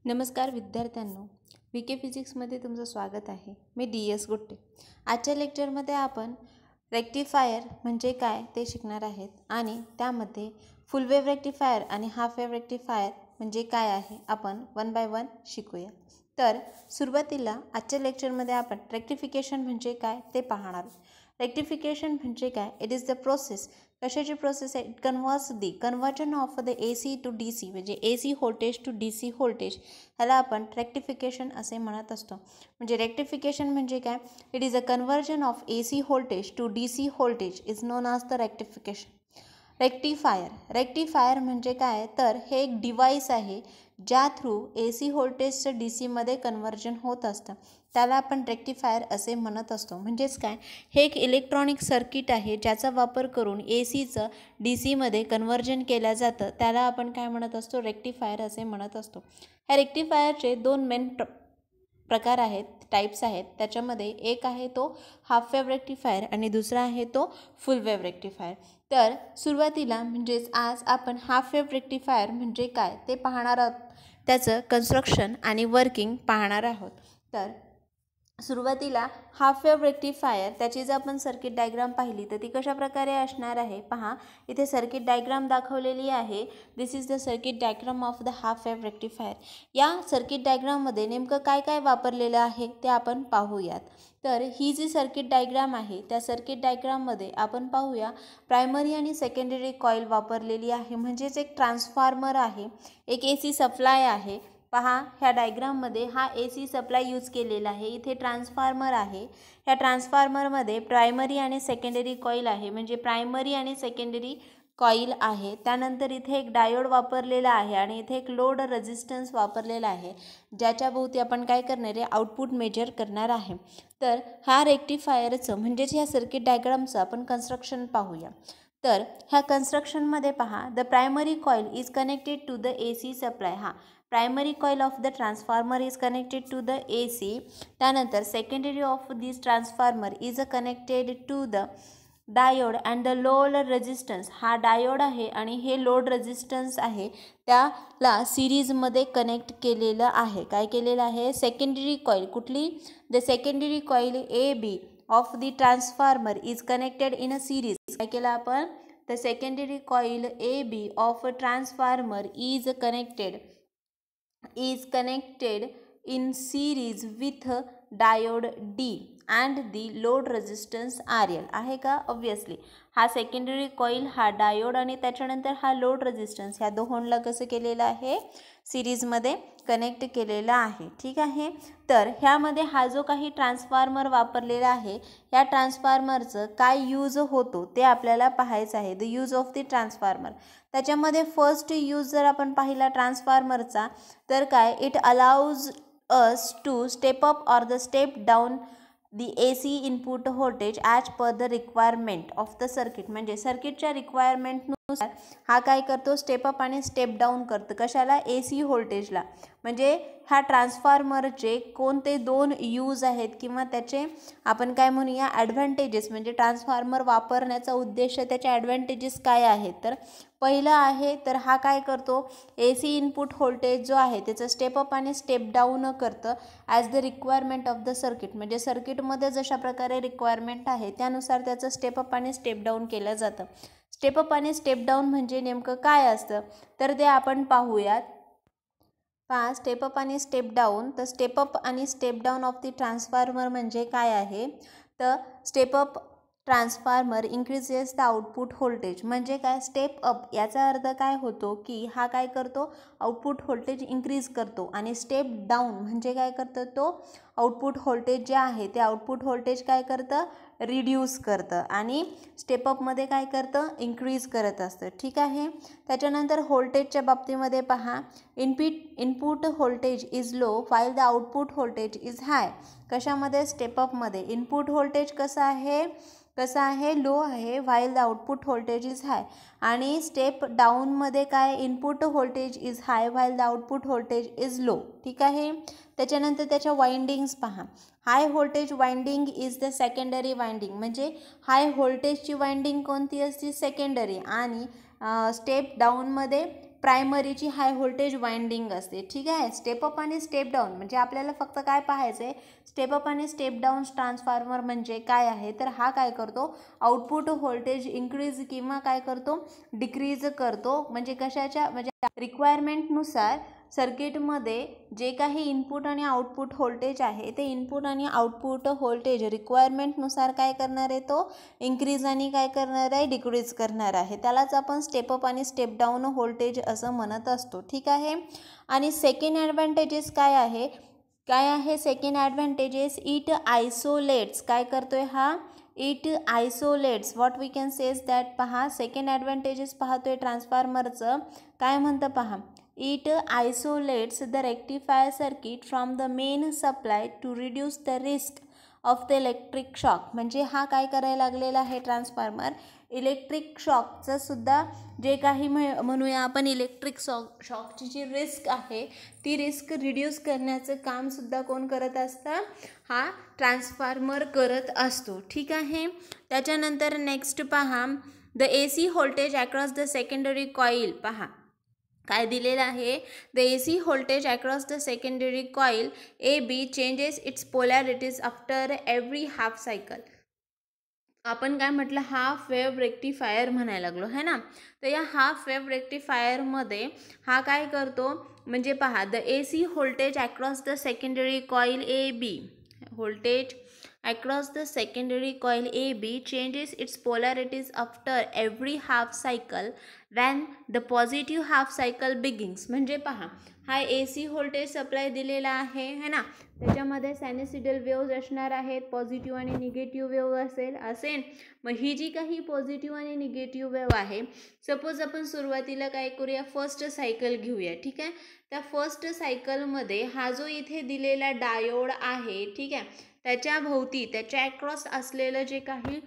नमस्कार विद्यार्थ्यांनो, वी के फिजिक्समध्ये तुमचं स्वागत आहे. मी DS गुट्टे. आजच्या लेक्चरमध्ये आपण रेक्टिफायर म्हणजे काय ते शिकणार आहेत आणि त्यामध्ये फुल वेव्ह रेक्टिफायर आणि हाफ वेव्ह रेक्टिफायर म्हणजे काय आहे आपण वन बाय वन शिकूया. तर सुरुवातीला आजच्या लेक्चरमध्ये आपण रेक्टिफिकेशन म्हणजे काय ते पाहणार. रेक्टिफिकेशन म्हणजे काय? It is the process. कशाची प्रोसेस आहे? It converts the conversion of the AC to DC म्हणजे AC voltage to DC voltage, ह्याला आपण रेक्टिफिकेशन असे म्हणत असतो. म्हणजे रेक्टिफिकेशन म्हणजे काय? It is a conversion of AC voltage to DC voltage is known as the rectification. Rectifier म्हणजे काय? तर हे एक डिव्हाइस आहे ज्या थ्रू AC व्होल्टेजचं DCमध्ये कन्वर्जन होत असतं, त्याला आपण रेक्टिफायर असे म्हणत असतो. म्हणजेच काय? हे एक इलेक्ट्रॉनिक सर्किट आहे ज्याचा वापर करून ACचं DCमध्ये कन्वर्जन केलं जातं, त्याला आपण काय म्हणत असतो? रेक्टिफायर असे म्हणत असतो. ह्या रेक्टिफायरचे दोन मेन प्रकार आहेत, टाईप्स आहेत. त्याच्यामध्ये एक आहे तो हाफ वेव्ह रेक्टिफायर आणि दुसरा आहे तो फुल वेव्ह रेक्टिफायर. तर सुरुवातीला म्हणजेच आज आपण हाफ वेव्ह रेक्टिफायर म्हणजे काय ते पाहणार आहोत, त्याचं कन्स्ट्रक्शन आणि वर्किंग पाहणार आहोत. तर सुरुवातीला हाफ वेव्ह रेक्टिफायर त्याची जर आपण सर्किट डायग्राम पाहिली तर ती कशा प्रकारे असणार आहे पहा. इथे सर्किट डायग्राम दाखवलेली आहे. This is the circuit diagram of the half wave rectifier. या सर्किट डायग्राममध्ये नेमकं काय काय वापरलेलं आहे ते आपण पाहूयात. तर ही जी सर्किट डायग्राम आहे त्या सर्किट डायग्राममध्ये आपण पाहूया प्रायमरी आणि सेकंडरी कॉईल वापरलेली आहे. म्हणजेच एक ट्रान्सफॉर्मर आहे, एक AC सप्लाय आहे. पहा, ह्या डायग्राममध्ये हा AC सप्लाय यूज केलेला आहे. इथे ट्रान्सफॉर्मर आहे. ह्या ट्रान्सफॉर्मरमध्ये प्रायमरी आणि सेकंडरी कॉईल आहे, म्हणजे प्रायमरी आणि सेकंडरी कॉईल आहे. त्यानंतर इथे एक डायोड वापरलेला आहे आणि इथे एक लोड रेझिस्टन्स वापरलेला आहे, ज्याच्या भोवती आपण काय करणार आहे? आउटपुट मेजर करणार आहे. तर ह्या रेक्टिफायरचं म्हणजेच ह्या सर्किट डायग्रामचं आपण कन्स्ट्रक्शन पाहूया. तर ह्या कन्स्ट्रक्शनमध्ये पहा, the primary coil is connected to the AC supply. Primary coil of the transformer is connected to the AC. त्यानंतर secondary of this transformer is connected to the diode and the load resistance. हा diode आहे आणि हे load resistance आहे, त्याला सिरीजमध्ये connect केलेलं आहे. काय केलेलं आहे? Secondary coil. कुठली? The secondary coil AB of the transformer is connected in a series. काय केलं आपण? The secondary coil AB of transformer is connected in series with diode D and the load resistance RL. आहे का? Obviously हा secondary coil, हा diode आणि त्याच्यानंतर हा लोड रेझिस्टन्स, ह्या दोहोंला कसं केलेलं आहे? सिरीजमध्ये कनेक्ट केलेला आहे. ठीक आहे. तर ह्यामध्ये हा जो काही ट्रान्सफॉर्मर वापरलेला आहे, या ट्रान्सफॉर्मरचं काय यूज होतो ते आपल्याला पाहायचं आहे. The use of the transformer. त्याच्यामध्ये फर्स्ट यूज जर आपण पाहिला ट्रान्सफॉर्मरचा, तर काय? It allows us to step up or the step down the AC input voltage as per the requirement of the circuit. म्हणजे सर्किटच्या रिक्वायरमेंटनुसार हा काय करतो? स्टेप अप आणि स्टेप डाऊन करतं. कशाला? AC व्होल्टेजला. म्हणजे ह्या ट्रान्सफॉर्मरचे कोणते दोन यूज आहेत किंवा त्याचे आपण काय म्हणूया ॲडव्हान्टेजेस, म्हणजे ट्रान्सफॉर्मर वापरण्याचा उद्देश, त्याचे ॲडव्हान्टेजेस काय आहेत? तर पहिलं आहे तर हा काय करतो? AC इनपुट व्होल्टेज जो आहे त्याचं स्टेप अप आणि स्टेप डाऊन करतं as the requirement of the circuit. म्हणजे सर्किटमध्ये जशा प्रकारे रिक्वायरमेंट आहे त्यानुसार त्याचं स्टेप अप आणि स्टेप डाऊन केलं जातं. स्टेप अप आणि स्टेप डाऊन म्हणजे नेमकं काय असतं तर ते आपण पाहूयात. पहा, स्टेप अप आणि स्टेप डाऊन. तर स्टेप अप आणि step down of the transformer म्हणजे काय आहे? तर step up transformer increases the output voltage. म्हणजे काय? स्टेप अप याचा अर्थ काय होतो की हा काय करतो? आउटपुट व्होल्टेज इन्क्रीज करतो. आणि स्टेप डाऊन म्हणजे काय करतं? तो आउटपुट व्होल्टेज जे आहे ते आउटपुट व्होल्टेज काय करतं? रिड्यूस करतं. आणि स्टेप अपमध्ये काय करतं? इन्क्रीज करत असतं. ठीक आहे. त्याच्यानंतर व्होल्टेजच्या बाबतीमध्ये पहा, input voltage is low while the output voltage is high. कशामध्ये? स्टेप अपमध्ये इनपुट व्होल्टेज कसं आहे? लो आहे, while the output voltage is high. आणि स्टेप डाऊनमध्ये काय? Input voltage is high while the output voltage is low. ठीक आहे. त्याच्यानंतर त्याच्या वाइंडिंग्स पहा. High voltage winding is the secondary winding. म्हणजे हाय व्होल्टेजची वाइंडिंग कोणती असते? सेकंडरी. आणि स्टेप डाऊनमध्ये प्रायमरीची हाय व्होल्टेज वाइंडिंग असते. ठीक आहे. स्टेप अप आणि स्टेप डाऊन म्हणजे आपल्याला फक्त काय पाहायचं आहे, स्टेप अप आणि स्टेप डाऊन ट्रान्सफॉर्मर म्हणजे काय आहे, तर हा काय करतो, आउटपुट व्होल्टेज इन्क्रीज किंवा काय करतो, डिक्रीज करतो. म्हणजे कशाच्या, म्हणजे रिक्वायरमेंटनुसार सर्किटमध्ये जे काही इनपुट आणि आउटपुट व्होल्टेज आहे ते इनपुट आणि आउटपुट व्होल्टेज रिक्वायरमेंटनुसार काय करणार आहे, तो इन्क्रीज आणि काय करणार आहे, डिक्रीज करणार आहे. त्यालाच आपण स्टेप अप आणि स्टेप डाऊन व्होल्टेज असं म्हणत असतो. ठीक आहे. आणि सेकंड ॲडव्हान्टेजेस काय आहे सेकंड ॲडव्हान्टेजेस, इट आयसोलेट्स, काय करतोय हा, it isolates, what we can says that. पहा सेकंड ॲडव्हान्टेजेस पाहतोय ट्रान्सफॉर्मरचं, काय म्हणतं पहा, it isolates the rectifier circuit from the main supply to reduce the risk of the electric shock. म्हणजे हा काय करायला लागलेला आहे ट्रान्सफॉर्मर, इलेक्ट्रिक शॉकचं सुद्धा जे काही म्हणूया आपण इलेक्ट्रिक शॉकची जी रिस्क आहे ती रिस्क रिड्यूस करण्याचं कामसुद्धा कोण करत असतं, हा ट्रान्सफॉर्मर करत असतो. ठीक आहे. त्याच्यानंतर नेक्स्ट पहा, the AC voltage across the secondary coil. पहा काय दिलेलं आहे, the AC voltage across the secondary coil AB changes its polarities after every half cycle. आपण काय म्हटलं, हाफ वेव्ह रेक्टिफायर म्हणायला लागलो है ना. तर या हाफ वेव्ह रेक्टिफायरमध्ये हा काय करतो, म्हणजे पहा, the AC voltage across the secondary coil AB, voltage across the secondary coil AB changes its polarities after every half cycle when the positive half cycle begins. म्हणजे पहा, हा AC व्होल्टेज सप्लाय दिलेला आहे है ना, त्याच्यामध्ये सायनोसॉइडल वेव्ज असणार आहेत, पॉझिटिव्ह आणि निगेटिव्ह वेव्ह असेल. मग ही जी काही पॉझिटिव्ह आणि निगेटिव्ह वेव्ह आहे, सपोज आपण सुरुवातीला काय करूया, फर्स्ट सायकल घेऊया. ठीक आहे. त्या फर्स्ट सायकलमध्ये हा जो इथे दिलेला डायोड आहे, ठीक आहे, त्याच्या भोवती त्याच्या अक्रॉस असलेलं जे काही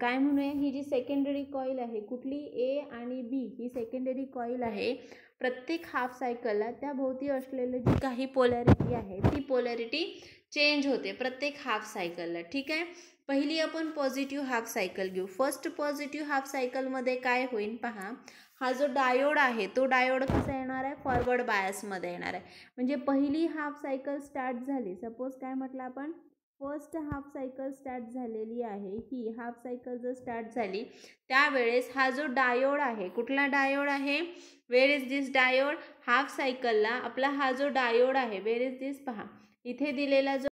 काय म्हणूया, ही जी सेकंडरी कॉईल आहे, कुठली, A आणि B ही सेकंडरी कॉईल आहे, प्रत्येक हाफ सायकलला त्या भोवती असलेलं जी काही पोलॅरिटी आहे ती पोलॅरिटी चेंज होते प्रत्येक हाफ सायकलला. ठीक आहे. पहिली आपण पॉझिटिव्ह हाफ सायकल घेऊ. फर्स्ट पॉझिटिव्ह हाफ सायकलमध्ये काय होईल पहा, हा जो डायोड आहे तो डायोड कसा येणार आहे, फॉरवर्ड बायसमध्ये येणार आहे. म्हणजे पहिली हाफ सायकल स्टार्ट झाली, सपोज काय म्हटलं आपण, फर्स्ट हाफ सायकल स्टार्ट झालेली आहे, ही हाफ सायकल जर स्टार्ट झाली त्यावेळेस हा जो डायोड आहे, कुठला डायोड आहे, where is this diode, half सायकलला आपला हा जो डायोड आहे, वेअर इज दिस, पहा इथे दिलेला जो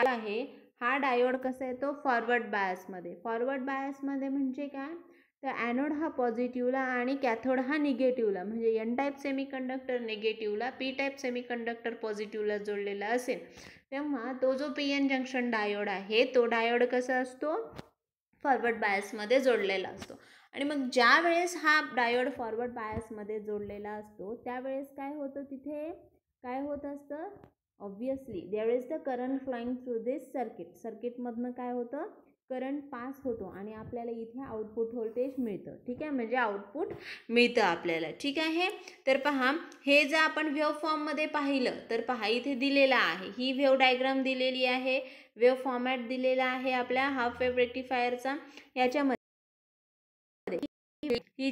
आहे हा डायोड कसा येतो, फॉरवर्ड बायसमध्ये. फॉरवर्ड बायसमध्ये म्हणजे काय, तर ॲनोड हा पॉझिटिव्हला आणि कॅथोड हा निगेटिव्हला, म्हणजे एन टाईप सेमीकंडक्टर निगेटिव्हला, पी टाईप सेमीकंडक्टर पॉझिटिव्हला जोडलेला असेल, तेव्हा तो जो PN जंक्शन डायोड आहे तो डायोड कसा असतो, फॉरवर्ड बायसमध्ये जोडलेला असतो. आणि मग ज्या वेळेस हा डायोड फॉरवर्ड बायसमध्ये जोडलेला असतो त्यावेळेस काय होतं, तिथे काय होत असतं, obviously there is the current flowing through this सर्किटमधनं काय होतं, करंट पास होतो आणि आपल्याला इथे आउटपुट व्होल्टेज मिळतं. ठीक आहे. म्हणजे आउटपुट मिळतं आपल्याला. ठीक आहे. तर पहा, हे जर आपण वेव्ह फॉर्ममध्ये पाहिलं तर पहा इथे दिलेला आहे, ही वेव्ह डायग्राम दिलेली आहे, वेव्ह फॉर्मॅट दिलेला आहे आपल्या हाफ वेव्ह रेक्टिफायरचा. याच्यामध्ये ही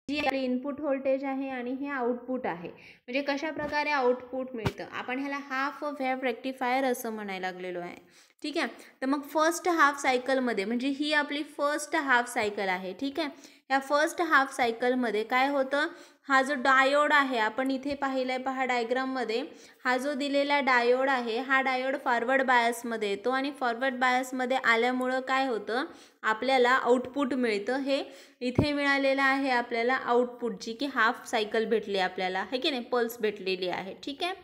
जी आपली इनपुट व्होल्टेज आहे आणि हे आउटपुट आहे. म्हणजे कशा प्रकारे आउटपुट मिळतं, आपण ह्याला हाफ वेव्ह रेक्टिफायर असं म्हणायला लागलेलो आहे. ठीक आहे. तर मग फर्स्ट हाफ सायकलमध्ये, म्हणजे ही आपली फर्स्ट हाफ सायकल आहे. ठीक आहे. या फर्स्ट हाफ सायकलमध्ये काय होतं, हा जो डायोड आहे आपण इथे पाहिलं आहे, पहा डायग्राममध्ये, हा जो दिलेला डायोड आहे हा डायोड फॉरवर्ड बायसमध्ये येतो आणि फॉरवर्ड बायसमध्ये आल्यामुळं काय होतं, आपल्याला आउटपुट मिळतं. हे इथे मिळालेलं आहे आपल्याला आउटपुटची, की हाफ सायकल भेटली आपल्याला, है की नाही, पल्स भेटलेली आहे. ठीक आहे.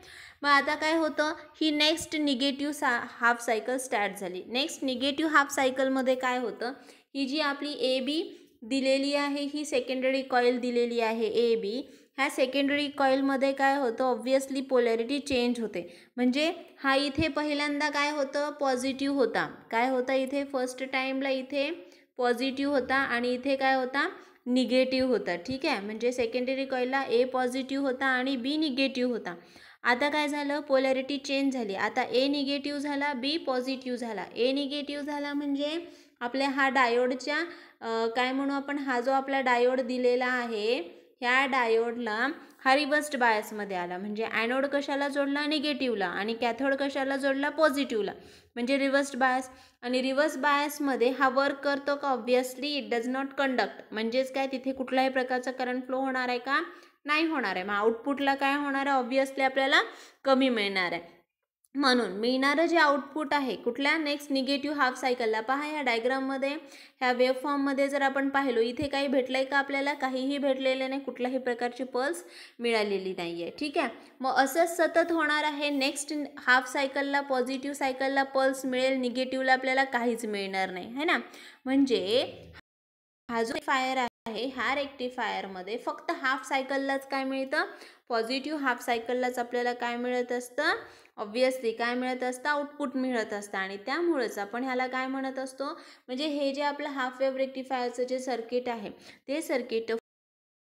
मग आता काय होतं, ही next negative half cycle start झाली. नेक्स्ट निगेटिव्ह हाफ सायकलमध्ये काय होतं, ही जी आपली AB दिलेली आहे, ही सेकंडरी कॉईल दिलेली आहे AB, ह्या सेकंडरी कॉईलमध्ये काय होतं, ऑब्वियसली पोलॅरिटी चेंज होते. म्हणजे हा इथे पहिल्यांदा काय होतं, पॉझिटिव्ह होता, काय होता इथे फर्स्ट टाईमला इथे पॉझिटिव्ह होता आणि इथे काय होता, निगेटिव्ह होता. ठीक आहे. म्हणजे सेकंडरी कॉईलला A पॉझिटिव्ह होता आणि B निगेटिव्ह होता. आता काय झालं, पोलॅरिटी चेंज झाली, आता A निगेटिव्ह झाला, B पॉझिटिव्ह झाला. A निगेटिव्ह झाला म्हणजे आपल्या हा डायोडच्या काय म्हणू आपण, हा जो आपला डायोड दिलेला आहे ह्या डायोडला हा रिव्हर्स्ड बायसमध्ये आला, म्हणजे ॲनोड कशाला जोडला, निगेटिव्हला, आणि कॅथोड कशाला जोडला, पॉझिटिव्हला, म्हणजे रिव्हर्स्ड बायस. आणि रिव्हर्स बायसमध्ये हा वर्क करतो का, obviously it does not conduct, म्हणजेच काय तिथे कुठल्याही प्रकारचा करंट फ्लो होणार आहे का, नाही होणार आहे. मग आउटपुटला काय होणार आहे, ऑब्वियसली आपल्याला कमी मिळणार आहे. म्हणून मिळणारं जे आउटपुट आहे कुठल्या, नेक्स्ट निगेटिव्ह हाफ सायकलला. पहा ह्या डायग्राममध्ये, ह्या वेव्ह फॉर्ममध्ये जर आपण पाहिलो, इथे काही भेटलं आहे का आपल्याला, काहीही भेटलेलं नाही, कुठल्याही प्रकारची पल्स मिळालेली नाही आहे. ठीक आहे, मग असंच सतत होणार आहे. नेक्स्ट हाफ सायकलला, पॉझिटिव्ह सायकलला पल्स मिळेल, निगेटिव्हला आपल्याला काहीच मिळणार नाही, है ना. म्हणजे हा जो रेक्टिफायर आहे, ह्या रेक्टिफायरमध्ये फक्त हाफ सायकललाच काय मिळतं, पॉझिटिव्ह हाफ सायकललाच आपल्याला काय मिळत असतं, ऑब्वियसली काय मिळत असतं, आउटपुट मिळत असतं. आणि त्यामुळेच आपण ह्याला काय म्हणत असतो, म्हणजे हे जे आपलं हाफ वेव्ह रेक्टिफायरचं जे सर्किट आहे, ते सर्किट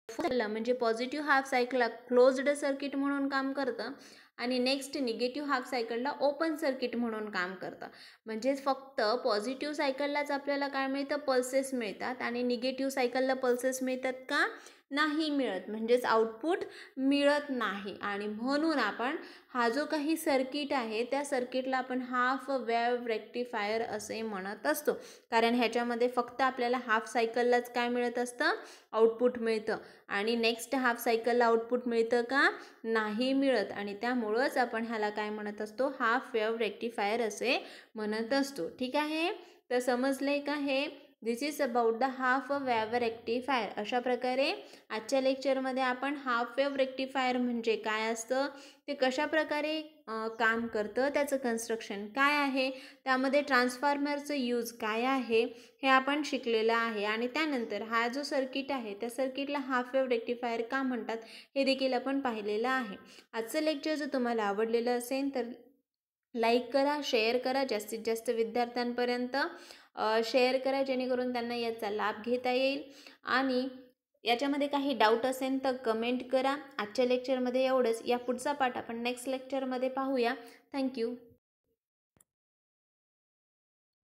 म्हणजे पॉझिटिव्ह हाफ सायकलला क्लोज्ड सर्किट म्हणून काम करतं, आणि नेक्स्ट निगेटिव्ह हाफ सायकलला ओपन सर्किट म्हणून काम करतं. म्हणजेच फक्त पॉझिटिव्ह सायकललाच आपल्याला काय मिळतं, पल्सेस मिळतात, आणि निगेटिव्ह सायकलला पल्सेस मिळतात का, नाही मिळत, म्हणजेच आउटपुट मिळत नाही. आणि म्हणून आपण हा जो काही सर्किट आहे, त्या सर्किटला आपण हाफ वेव्ह रेक्टिफायर असे म्हणत असतो, कारण ह्याच्यामध्ये फक्त आपल्याला हाफ सायकललाच काय मिळत असतं, आउटपुट मिळतं, आणि नेक्स्ट हाफ सायकलला आउटपुट मिळतं का, नाही मिळत. आणि त्यामुळंच आपण ह्याला काय म्हणत असतो, हाफ वेव्ह रेक्टिफायर असे म्हणत असतो. ठीक आहे, तर समजले का हे, this is about the half wave rectifier. अशा प्रकारे आजच्या लेक्चरमध्ये आपण हाफ वेव्ह रेक्टिफायर म्हणजे काय असतं, ते कशा प्रकारे काम करतं, त्याचं कन्स्ट्रक्शन काय आहे, त्यामध्ये ट्रान्सफॉर्मरचं यूज काय आहे, हे आपण शिकलेलं आहे. आणि त्यानंतर हा जो सर्किट आहे, त्या सर्किटला हाफ वेव्ह रेक्टिफायर का म्हणतात, हे देखील आपण पाहिलेलं आहे. आजचं लेक्चर जर तुम्हाला आवडलेलं असेल तर लाईक करा, शेअर करा, जास्तीत जास्त विद्यार्थ्यांपर्यंत शेअर करा, जेणेकरून त्यांना याचा लाभ घेता येईल. आणि याच्यामध्ये काही डाऊट असेल तर कमेंट करा. आजच्या लेक्चरमध्ये एवढंच. या पुढचा पाठ आपण नेक्स्ट लेक्चरमध्ये पाहूया. थँक्यू.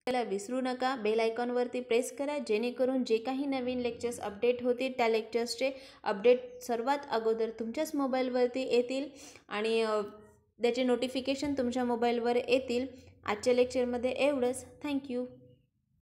त्याला विसरू नका, बेल आयकॉनवरती प्रेस करा, जेणेकरून जे काही नवीन लेक्चर्स अपडेट होतील, त्या लेक्चर्सचे अपडेट सर्वात अगोदर तुमच्याच मोबाईलवरती येतील, आणि त्याचे नोटिफिकेशन तुमच्या मोबाईलवर येतील. आजच्या लेक्चरमध्ये एवढंच. थँक्यू.